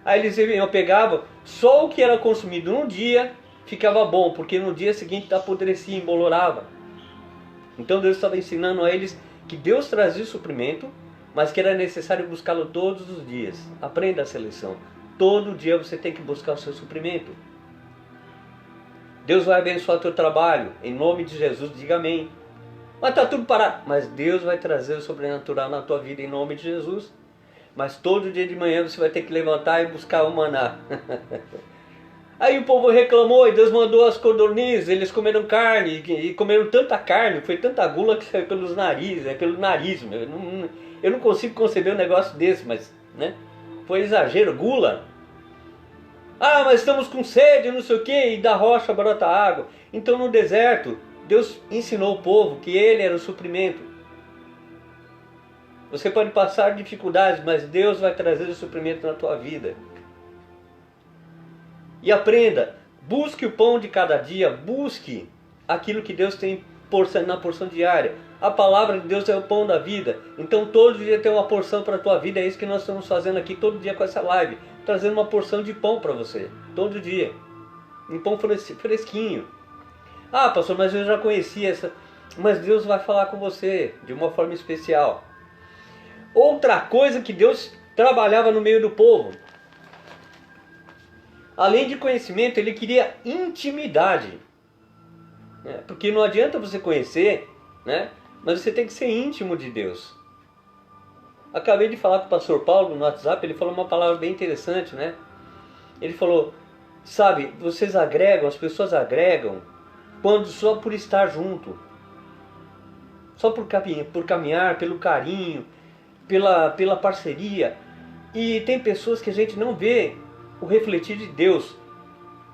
Aí eles pegavam só o que era consumido num dia, ficava bom, porque no dia seguinte apodrecia, embolorava. Então Deus estava ensinando a eles que Deus trazia o suprimento, mas que era necessário buscá-lo todos os dias. Aprenda essa lição. Todo dia você tem que buscar o seu suprimento. Deus vai abençoar o teu trabalho, em nome de Jesus, diga amém. Mas está tudo parado. Mas Deus vai trazer o sobrenatural na tua vida, em nome de Jesus. Mas todo dia de manhã você vai ter que levantar e buscar o maná. Aí o povo reclamou e Deus mandou as codornizes, eles comeram carne e comeram tanta carne, foi tanta gula que saiu pelos narizes, pelo nariz. Eu não consigo conceber um negócio desse, mas né, foi exagero, gula. Ah, mas estamos com sede, não sei o que, e da rocha brota água. Então no deserto, Deus ensinou o povo que Ele era o suprimento. Você pode passar dificuldades, mas Deus vai trazer o suprimento na tua vida. E aprenda, busque o pão de cada dia, busque aquilo que Deus tem na porção diária. A palavra de Deus é o pão da vida. Então todo dia tem uma porção para a tua vida. É isso que nós estamos fazendo aqui todo dia com essa live. Trazendo uma porção de pão para você. Todo dia. Um pão fresquinho. Ah, pastor, mas eu já conhecia essa. Mas Deus vai falar com você de uma forma especial. Outra coisa que Deus trabalhava no meio do povo. Além de conhecimento, Ele queria intimidade. Porque não adianta você conhecer, né? Mas você tem que ser íntimo de Deus. Acabei de falar com o pastor Paulo no WhatsApp, ele falou uma palavra bem interessante, né? Ele falou, sabe, vocês agregam, as pessoas agregam, quando só por estar junto. Só por caminhar, pelo carinho, pela parceria. E tem pessoas que a gente não vê o refletir de Deus.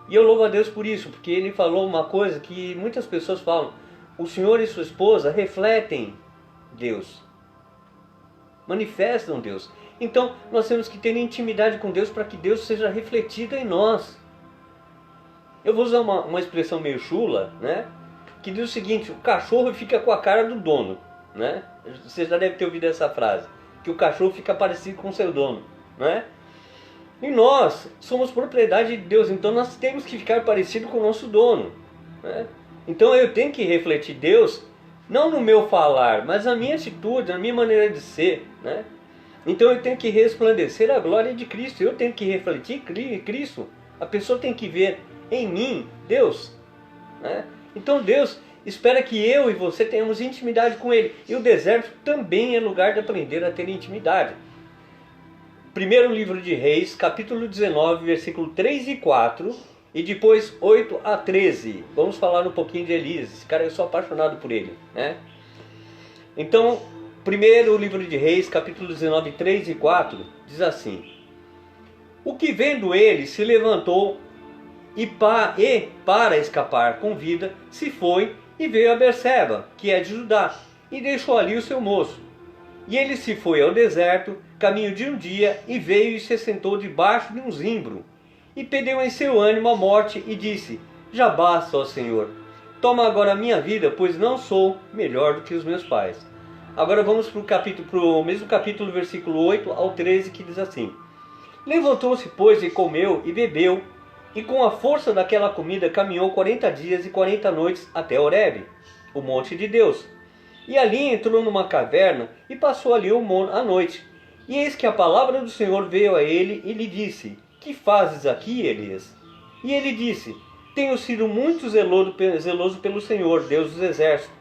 E eu louvo a Deus por isso, porque Ele falou uma coisa que muitas pessoas falam. O senhor e sua esposa refletem Deus. Manifestam Deus. Então nós temos que ter intimidade com Deus para que Deus seja refletido em nós. Eu vou usar uma expressão meio chula, né? Que diz o seguinte, o cachorro fica com a cara do dono, né? Você já deve ter ouvido essa frase. Que o cachorro fica parecido com o seu dono, né? E nós somos propriedade de Deus, então nós temos que ficar parecido com o nosso dono, né? Então eu tenho que refletir Deus, não no meu falar, mas na minha atitude, na minha maneira de ser, né? Então eu tenho que resplandecer a glória de Cristo, eu tenho que refletir Cristo. A pessoa tem que ver em mim Deus, né? Então Deus espera que eu e você tenhamos intimidade com Ele. E o deserto também é lugar de aprender a ter intimidade. Primeiro livro de Reis, capítulo 19, versículo 3 e 4, e depois 8 a 13. Vamos falar um pouquinho de Elias. Esse cara, eu sou apaixonado por ele, né? Então, primeiro livro de Reis, capítulo 19, 3 e 4, diz assim: O que vendo ele se levantou e para escapar com vida, se foi e veio a Berseba, que é de Judá, e deixou ali o seu moço. E ele se foi ao deserto, caminho de um dia, e veio e se sentou debaixo de um zimbro, e pediu em seu ânimo a morte, e disse: já basta, ó Senhor, toma agora a minha vida, pois não sou melhor do que os meus pais. Agora vamos para o mesmo capítulo, versículo 8 ao 13, que diz assim: levantou-se, pois, e comeu e bebeu, e com a força daquela comida caminhou 40 dias e 40 noites até Horebe, o monte de Deus. E ali entrou numa caverna e passou ali a noite. E eis que a palavra do Senhor veio a ele e lhe disse: que fazes aqui, Elias? E ele disse: tenho sido muito zeloso pelo Senhor, Deus dos exércitos,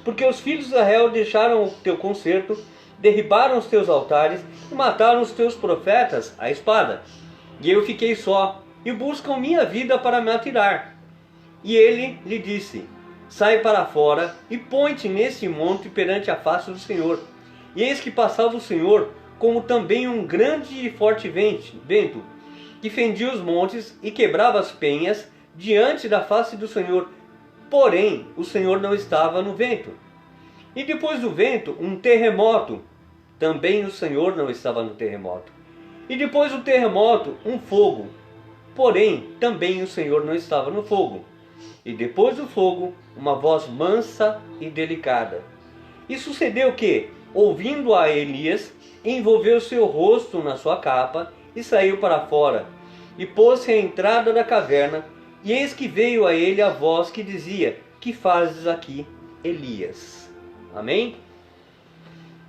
porque os filhos de Israel deixaram o teu concerto, derribaram os teus altares e mataram os teus profetas à espada. E eu fiquei só, e buscam minha vida para me atirar. E ele lhe disse: sai para fora e põe-te nesse monte perante a face do Senhor. E eis que passava o Senhor, como também um grande e forte vento, que fendia os montes e quebrava as penhas diante da face do Senhor. Porém, o Senhor não estava no vento. E depois do vento, um terremoto. Também o Senhor não estava no terremoto. E depois do terremoto, um fogo. Porém, também o Senhor não estava no fogo. E depois do fogo, uma voz mansa e delicada. E sucedeu que, ouvindo a Elias, envolveu seu rosto na sua capa e saiu para fora. E pôs-se à entrada da caverna, e eis que veio a ele a voz que dizia: que fazes aqui, Elias? Amém?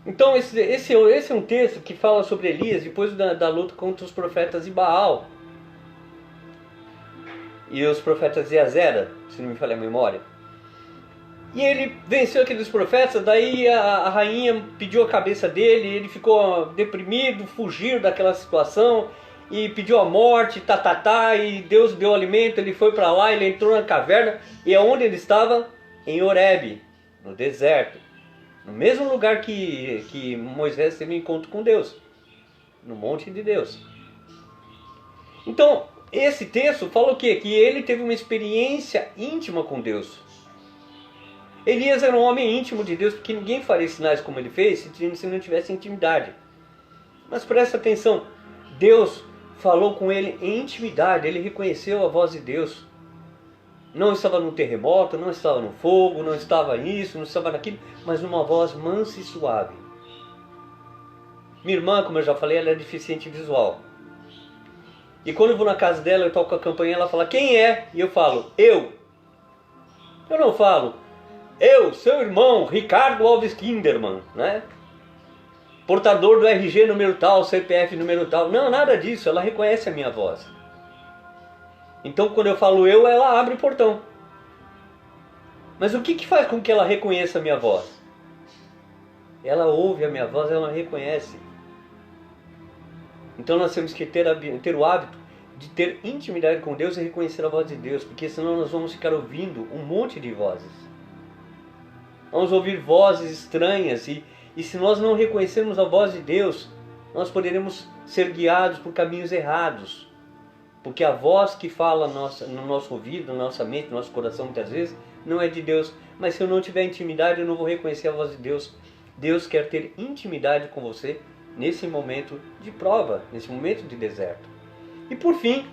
Então esse é um texto que fala sobre Elias, depois da luta contra os profetas de Baal e os profetas de Azera, se não me falha a memória. E ele venceu aqueles profetas, daí a rainha pediu a cabeça dele, ele ficou deprimido, fugiu daquela situação e pediu a morte, e Deus deu alimento, ele foi para lá, ele entrou na caverna, e aonde ele estava? Em Horebe, no deserto, no mesmo lugar que Moisés teve um encontro com Deus, no monte de Deus. Então, esse texto fala o quê? Que ele teve uma experiência íntima com Deus. Elias era um homem íntimo de Deus, porque ninguém faria sinais como ele fez se não tivesse intimidade. Mas presta atenção, Deus falou com ele em intimidade, ele reconheceu a voz de Deus. Não estava no terremoto, não estava no fogo, não estava nisso, não estava naquilo, mas numa voz mansa e suave. Minha irmã, como eu já falei, ela é deficiente visual. E quando eu vou na casa dela, eu toco a campainha, ela fala: quem é? E eu falo: eu. Eu não falo: eu, seu irmão, Ricardo Alves Kinderman, né? Portador do RG número tal, CPF número tal. Não, nada disso, ela reconhece a minha voz. Então quando eu falo eu, ela abre o portão. Mas o que faz com que ela reconheça a minha voz? Ela ouve a minha voz, ela reconhece. Então nós temos que ter o hábito de ter intimidade com Deus e reconhecer a voz de Deus, porque senão nós vamos ficar ouvindo um monte de vozes. Vamos ouvir vozes estranhas e se nós não reconhecermos a voz de Deus, nós poderemos ser guiados por caminhos errados. Porque a voz que fala no nosso ouvido, na nossa mente, no nosso coração, muitas vezes, não é de Deus. Mas se eu não tiver intimidade, eu não vou reconhecer a voz de Deus. Deus quer ter intimidade com você nesse momento de prova, nesse momento de deserto. E por fim,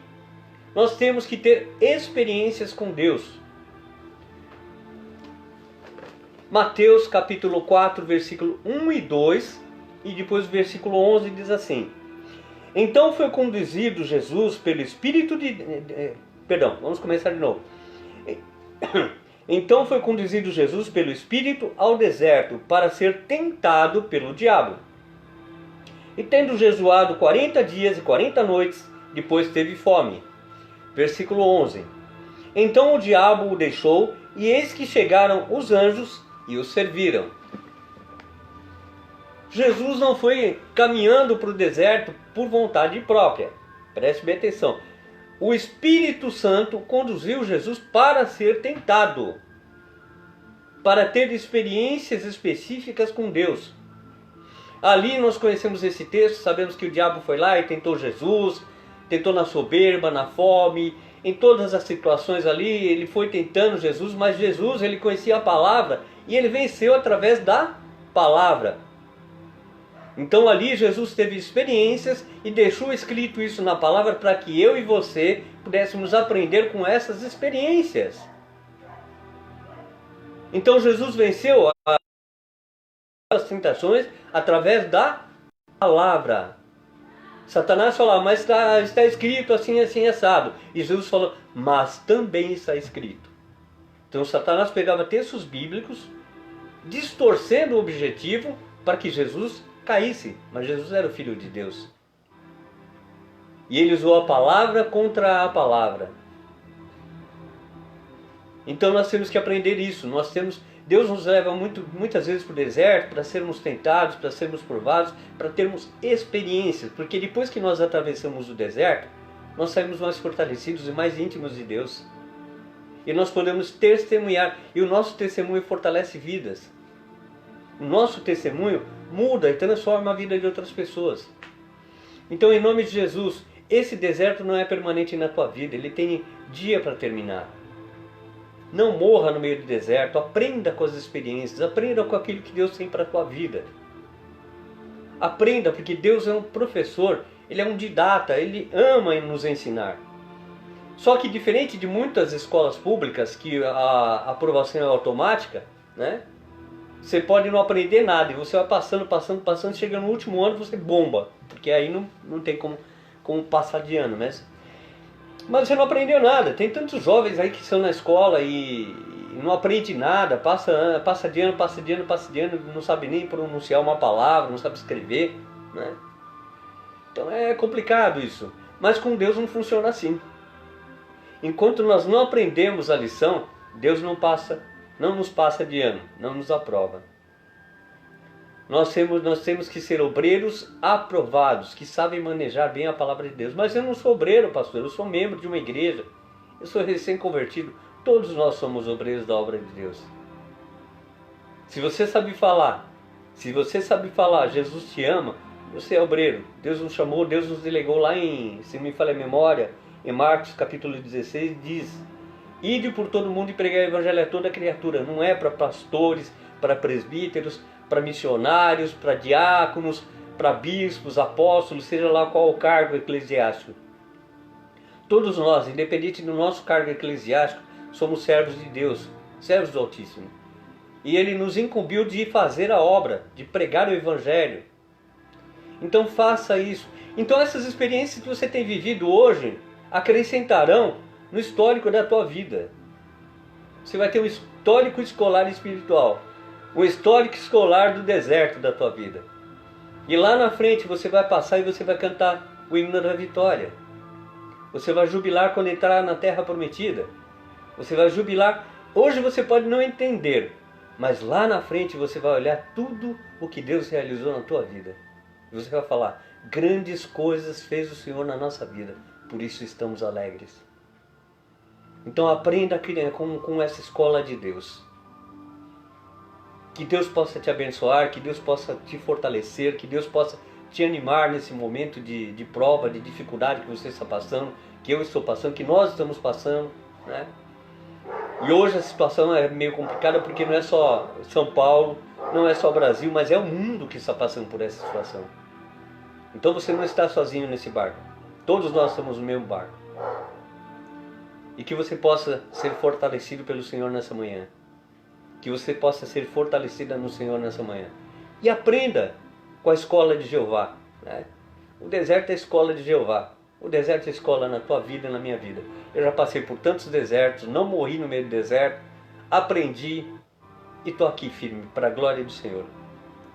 nós temos que ter experiências com Deus. Mateus capítulo 4, versículo 1 e 2, e depois o versículo 11 diz assim: então foi conduzido Jesus pelo Espírito vamos começar de novo. Então foi conduzido Jesus pelo Espírito ao deserto para ser tentado pelo diabo. E tendo jejuado 40 dias e 40 noites, depois teve fome. Versículo 11. Então o diabo o deixou, e eis que chegaram os anjos e o serviram. Jesus não foi caminhando para o deserto por vontade própria. Preste bem atenção. O Espírito Santo conduziu Jesus para ser tentado, para ter experiências específicas com Deus. Ali nós conhecemos esse texto, sabemos que o diabo foi lá e tentou Jesus, tentou na soberba, na fome, em todas as situações ali, ele foi tentando Jesus, mas Jesus, ele conhecia a palavra e ele venceu através da palavra. Então ali Jesus teve experiências e deixou escrito isso na palavra para que eu e você pudéssemos aprender com essas experiências. Então Jesus venceu as tentações através da palavra. Satanás falou, mas está escrito assim, assim, assado. E Jesus falou, mas também está escrito. Então Satanás pegava textos bíblicos, distorcendo o objetivo para que Jesus caísse. Mas Jesus era o Filho de Deus. E ele usou a palavra contra a palavra. Então nós temos que aprender isso. Deus nos leva muitas vezes para o deserto para sermos tentados, para sermos provados, para termos experiências. Porque depois que nós atravessamos o deserto, nós saímos mais fortalecidos e mais íntimos de Deus. E nós podemos testemunhar. E o nosso testemunho fortalece vidas. O nosso testemunho muda e transforma a vida de outras pessoas. Então, em nome de Jesus, esse deserto não é permanente na tua vida. Ele tem dia para terminar. Não morra no meio do deserto, aprenda com as experiências, aprenda com aquilo que Deus tem para a tua vida. Aprenda, porque Deus é um professor, Ele é um didata, Ele ama nos ensinar. Só que diferente de muitas escolas públicas, que a aprovação é automática, né? Você pode não aprender nada, e você vai passando, chega no último ano você bomba, porque aí não tem como passar de ano, mas você não aprendeu nada. Tem tantos jovens aí que estão na escola e não aprende nada, passa de ano, não sabe nem pronunciar uma palavra, não sabe escrever, né? Então é complicado isso. Mas com Deus não funciona assim. Enquanto nós não aprendemos a lição, Deus não nos passa de ano, não nos aprova. Nós temos que ser obreiros aprovados, que sabem manejar bem a palavra de Deus. Mas eu não sou obreiro, pastor, eu sou membro de uma igreja. Eu sou recém-convertido. Todos nós somos obreiros da obra de Deus. Se você sabe falar, Jesus te ama, você é obreiro. Deus nos chamou, Deus nos delegou lá se me falha a memória, em Marcos capítulo 16, diz: ide por todo mundo e pregai o evangelho a toda criatura. Não é para pastores, para presbíteros, para missionários, para diáconos, para bispos, apóstolos, seja lá qual o cargo eclesiástico. Todos nós, independente do nosso cargo eclesiástico, somos servos de Deus, servos do Altíssimo. E Ele nos incumbiu de fazer a obra, de pregar o Evangelho. Então faça isso. Então essas experiências que você tem vivido hoje acrescentarão no histórico da tua vida. Você vai ter um histórico escolar espiritual. Um histórico escolar do deserto da tua vida. E lá na frente você vai passar e você vai cantar o hino da vitória. Você vai jubilar quando entrar na terra prometida. Você vai jubilar. Hoje você pode não entender, mas lá na frente você vai olhar tudo o que Deus realizou na tua vida. E você vai falar, grandes coisas fez o Senhor na nossa vida, por isso estamos alegres. Então aprenda com essa escola de Deus. Que Deus possa te abençoar, que Deus possa te fortalecer, que Deus possa te animar nesse momento de prova, de dificuldade que você está passando, que eu estou passando, que nós estamos passando, né? E hoje a situação é meio complicada porque não é só São Paulo, não é só Brasil, mas é o mundo que está passando por essa situação. Então você não está sozinho nesse barco. Todos nós estamos no mesmo barco. E que você possa ser fortalecido pelo Senhor nessa manhã. Que você possa ser fortalecida no Senhor nessa manhã. E aprenda com a escola de Jeová, né? O deserto é a escola de Jeová. O deserto é a escola na tua vida e na minha vida. Eu já passei por tantos desertos, não morri no meio do deserto, aprendi e estou aqui firme para a glória do Senhor.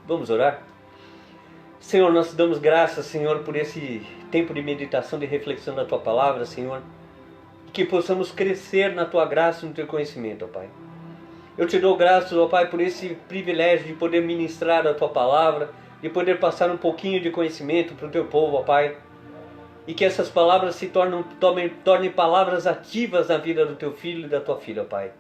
Vamos orar? Senhor, nós te damos graças, Senhor, por esse tempo de meditação, de reflexão da tua palavra, Senhor. E que possamos crescer na tua graça e no teu conhecimento, ó Pai. Eu te dou graças, ó Pai, por esse privilégio de poder ministrar a tua palavra, de poder passar um pouquinho de conhecimento para o teu povo, ó Pai. E que essas palavras se tornem palavras ativas na vida do teu filho e da tua filha, ó Pai.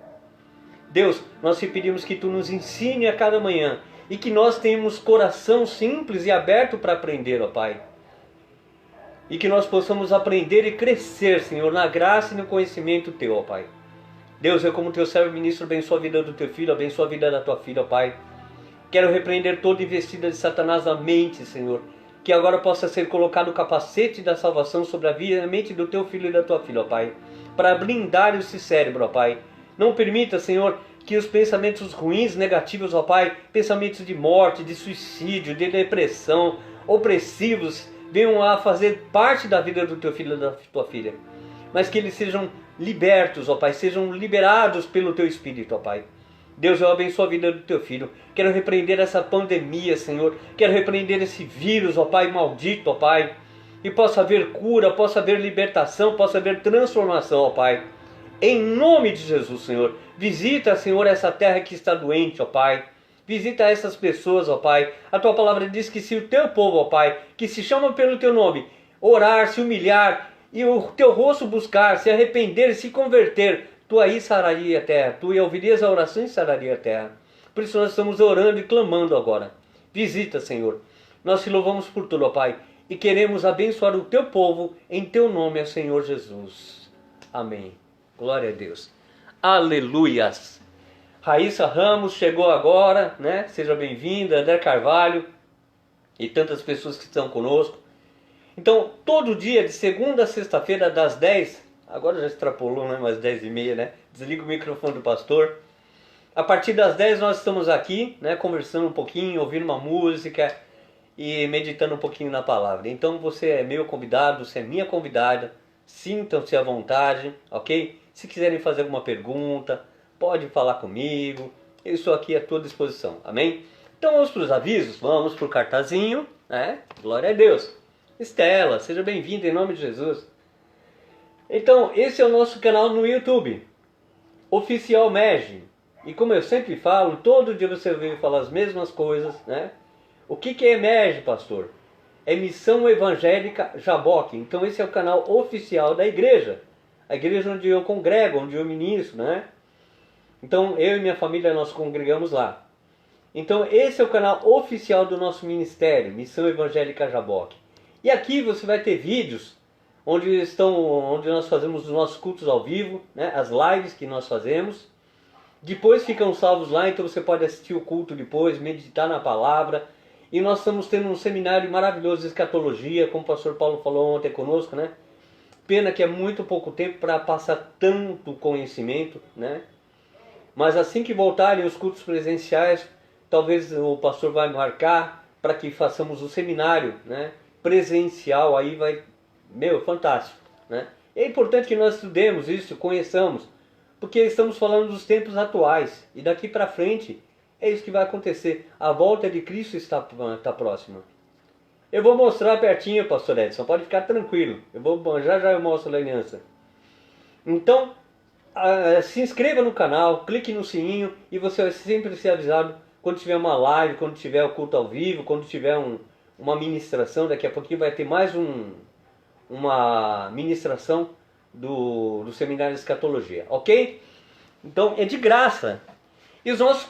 Deus, nós te pedimos que tu nos ensine a cada manhã e que nós tenhamos coração simples e aberto para aprender, ó Pai. e que nós possamos aprender e crescer, Senhor, na graça e no conhecimento Teu, ó Pai. Deus, eu como Teu servo ministro, abençoa a vida do Teu filho, abençoa a vida da Tua filha, ó Pai. Quero repreender toda investida de Satanás na mente, Senhor, que agora possa ser colocado o capacete da salvação sobre a mente do Teu filho e da Tua filha, ó Pai, para blindar esse cérebro, ó Pai. Não permita, Senhor, que os pensamentos ruins, negativos, ó Pai, pensamentos de morte, de suicídio, de depressão, opressivos, venham a fazer parte da vida do Teu filho e da Tua filha. Mas que eles sejam libertos, ó Pai, sejam liberados pelo Teu Espírito, ó Pai. Deus, eu abençoo a vida do Teu filho. Quero repreender essa pandemia, Senhor. Quero repreender esse vírus, ó Pai, maldito, ó Pai. E possa haver cura, possa haver libertação, possa haver transformação, ó Pai. Em nome de Jesus, Senhor. Visita, Senhor, essa terra que está doente, ó Pai. Visita essas pessoas, ó Pai. A Tua palavra diz que se o Teu povo, ó Pai, que se chama pelo Teu nome, orar, se humilhar e o Teu rosto buscar, se arrepender, se converter, Tu aí sararia a terra. Tu ouvirias a oração e sararia a terra. Por isso nós estamos orando e clamando agora. Visita, Senhor. Nós te louvamos por tudo, ó Pai. E queremos abençoar o Teu povo em Teu nome, ó Senhor Jesus. Amém. Glória a Deus. Aleluias. Raíssa Ramos chegou agora, né? Seja bem-vinda. André Carvalho e tantas pessoas que estão conosco. Então, todo dia, de segunda a sexta-feira, das 10, agora já extrapolou, né? Mais 10h30, né? Desliga o microfone do pastor. A partir das 10 nós estamos aqui, né? Conversando um pouquinho, ouvindo uma música e meditando um pouquinho na palavra. Então, você é meu convidado, você é minha convidada. Sintam-se à vontade, ok? Se quiserem fazer alguma pergunta, pode falar comigo. Eu estou aqui à tua disposição, amém? Então vamos para os avisos, vamos para o cartazinho, né? Glória a Deus. Estela, seja bem-vinda em nome de Jesus. Então, esse é o nosso canal no YouTube, Oficial MEG. E como eu sempre falo, todo dia você vem falar as mesmas coisas, né? O que é MEG, pastor? É Missão Evangélica Jaboque. Então esse é o canal oficial da igreja. A igreja onde eu congrego, onde eu ministro, né? Então eu e minha família nós congregamos lá. Então esse é o canal oficial do nosso ministério, Missão Evangélica Jaboque. E aqui você vai ter vídeos onde nós fazemos os nossos cultos ao vivo, né? As lives que nós fazemos. Depois ficam salvos lá, então você pode assistir o culto depois, meditar na palavra. E nós estamos tendo um seminário maravilhoso de escatologia, como o pastor Paulo falou ontem conosco, né? Pena que é muito pouco tempo para passar tanto conhecimento, né? Mas assim que voltarem os cultos presenciais, talvez o pastor vai marcar para que façamos o seminário, né? Presencial, aí vai, fantástico, né? É importante que nós estudemos isso, conheçamos, porque estamos falando dos tempos atuais e daqui para frente é isso que vai acontecer. A volta de Cristo está próxima. Eu vou mostrar pertinho, pastor Edson. Pode ficar tranquilo. Já eu mostro a aliança. Então, se inscreva no canal, clique no sininho e você vai sempre ser avisado quando tiver uma live, quando tiver o culto ao vivo, quando tiver uma ministração. Daqui a pouquinho vai ter mais uma ministração do Seminário de Escatologia. Ok? Então, é de graça. E os nossos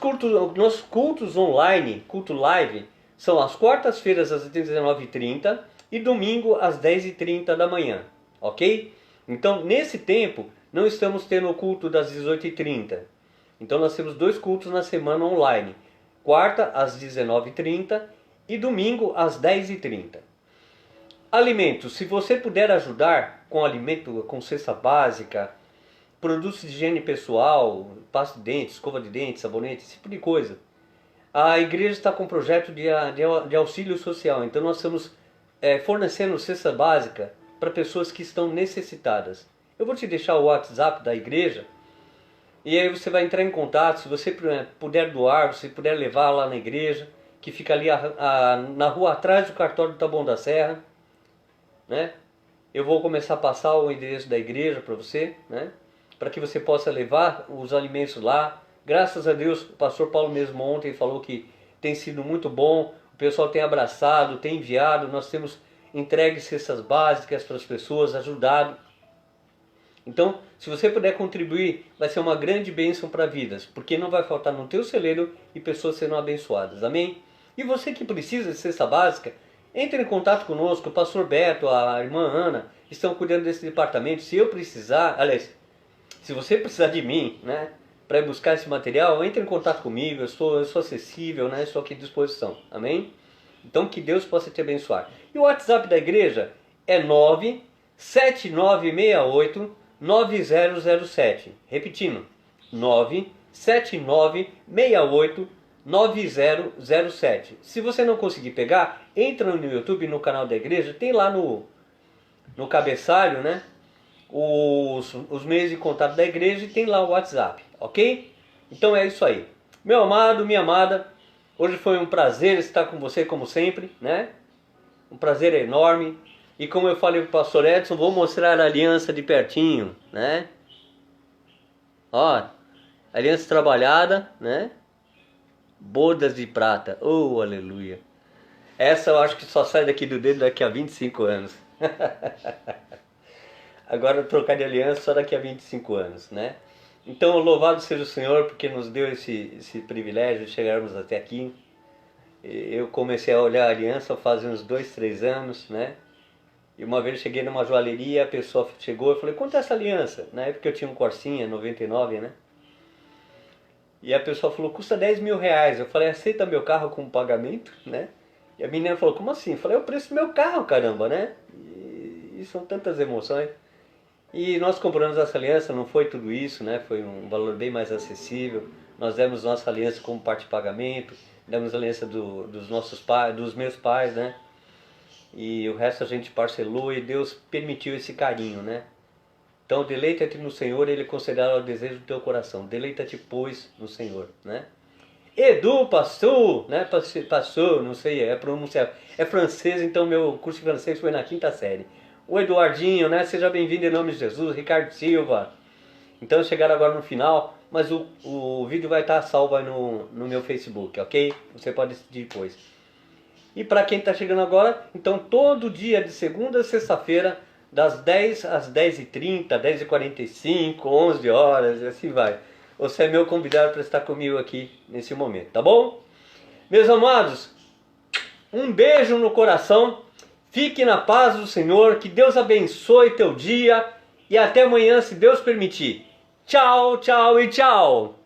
cultos online, culto live, são às quartas-feiras às 19h30 e domingo às 10h30 da manhã, ok? Então, nesse tempo, não estamos tendo o culto das 18h30. Então, nós temos 2 cultos na semana online. Quarta às 19h30 e domingo às 10h30. Alimentos. Se você puder ajudar com alimento, com cesta básica, produtos de higiene pessoal, pasta de dentes, escova de dentes, sabonete, esse tipo de coisa. A igreja está com um projeto de auxílio social, então nós estamos fornecendo cesta básica para pessoas que estão necessitadas. Eu vou te deixar o WhatsApp da igreja e aí você vai entrar em contato. Se você puder doar, se puder levar lá na igreja, que fica ali na rua atrás do cartório do Taboão da Serra, né? Eu vou começar a passar o endereço da igreja para você, né? Para que você possa levar os alimentos lá. Graças a Deus, o pastor Paulo mesmo ontem falou que tem sido muito bom, o pessoal tem abraçado, tem enviado, nós temos entregue cestas básicas para as pessoas, ajudado. Então, se você puder contribuir, vai ser uma grande bênção para vidas, porque não vai faltar no teu celeiro e pessoas serão abençoadas, amém? E você que precisa de cesta básica, entre em contato conosco. O pastor Beto, a irmã Ana estão cuidando desse departamento. Se eu precisar, aliás, se você precisar de mim, né, para buscar esse material, entre em contato comigo. Eu sou acessível, né, estou aqui à disposição. Amém? Então que Deus possa te abençoar. E o WhatsApp da igreja é 97968-9007. Repetindo, 97968-9007. Se você não conseguir pegar, entra no YouTube, no canal da igreja, tem lá no cabeçalho, né, os meios de contato da igreja, e tem lá o WhatsApp, ok? Então é isso aí. Meu amado, minha amada, hoje foi um prazer estar com você como sempre, né? Um prazer enorme. E como eu falei para o pastor Edson, vou mostrar a aliança de pertinho, né? Ó, aliança trabalhada, né? Bodas de prata. Oh, aleluia. Essa eu acho que só sai daqui do dedo daqui a 25 anos. Agora trocar de aliança só daqui a 25 anos, né? Então louvado seja o Senhor porque nos deu esse privilégio de chegarmos até aqui. Eu comecei a olhar a aliança faz uns 2, 3 anos, né? E uma vez eu cheguei numa joalheria, a pessoa chegou e falei, quanto é essa aliança? Na época eu tinha um Corsinha, 99, né? E a pessoa falou, custa 10 mil reais. Eu falei, aceita meu carro como pagamento, né? E a menina falou, como assim? Eu falei, é o preço do meu carro, caramba, né? E são tantas emoções. E nós compramos essa aliança, não foi tudo isso, né? Foi um valor bem mais acessível. Nós demos nossa aliança como parte de pagamento, demos a aliança dos nossos pais, dos meus pais, né? E o resto a gente parcelou e Deus permitiu esse carinho, né? Então deleita-te no Senhor, Ele concederá o desejo do teu coração. Deleita-te, pois, no Senhor, né? Edu, pastor, né? Pastor, não sei, é pronunciar. É francês, então meu curso de francês foi na 5ª série. O Eduardinho, né? Seja bem-vindo em nome de Jesus. Ricardo Silva. Então chegaram agora no final, mas o vídeo vai estar salvo aí no meu Facebook, ok? Você pode decidir depois. E para quem está chegando agora, então todo dia de segunda a sexta-feira, das 10 às 10h30, 10h45, 11 horas, e assim vai. Você é meu convidado para estar comigo aqui nesse momento, tá bom? Meus amados, um beijo no coração, fique na paz do Senhor, que Deus abençoe teu dia e até amanhã, se Deus permitir. Tchau, tchau e tchau!